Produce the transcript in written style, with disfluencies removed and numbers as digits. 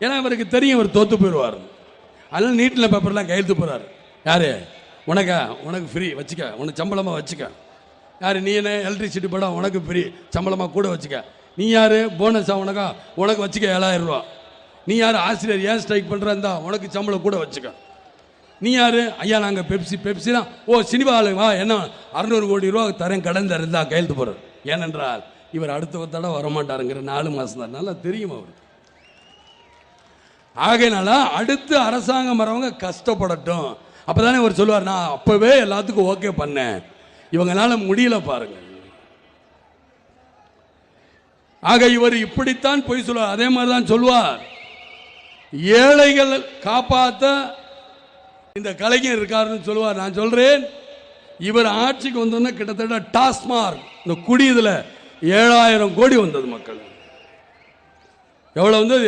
ஏன்னா இவருக்கு தெரியும் இவர் தோத்து போயிடுவார். அதனால நீட்டில் பேப்பர்லாம் கையெழுத்து போகிறார். யாரு உனக்கு ஃப்ரீ வச்சுக்க, உனக்கு சம்பளமாக வச்சுக்க. யார் நீ என்ன எலக்ட்ரிசிட்டி படம் உனக்கு ஃப்ரீ சம்பளமாக கூட வச்சுக்க. நீ யார் போனஸா உனக்கு வச்சுக்க 7000 ரூபா. நீ யார் ஆசிரியர் ஏன் ஸ்ட்ரைக் பண்ணுறா உனக்கு சம்பளம் கூட வச்சுக்க. நீ யார் ஐயா நாங்கள் பெப்சி தான் சினிமா ஆளு வா என்ன 600 கோடி ரூபா தரேன் கடன் தரேன் கையெழுத்து போகிறார். ஏனென்றால் இவர் அடுத்த தடவை வரமாட்டாருங்கிற 4 மாதம் தான் நல்லா தெரியும் அவருக்கு. ஆகையினால அடுத்து அரசாங்கம் வரவங்க கஷ்டப்படட்டும். அப்பதானே இவர் சொல்லுவார் நான் அப்பவே எல்லாத்துக்கும் ஓகே பண்ணேன், இவங்களால முடியல பாருங்க. ஆக இவர் இப்படித்தான் பொய் சொல்லுவார். அதே மாதிரி தான் சொல்லுவார், ஏழைகள் காப்பாற்ற இந்த கலைஞர் இருக்காருன்னு சொல்லுவார். நான் சொல்றேன் இவர் ஆட்சிக்கு வந்தோன்னா கிட்டத்தட்ட டாஸ்மார்க் இந்த குடி இதுல 7000 கோடி வந்தது மக்கள். எவ்வளவு வந்தது?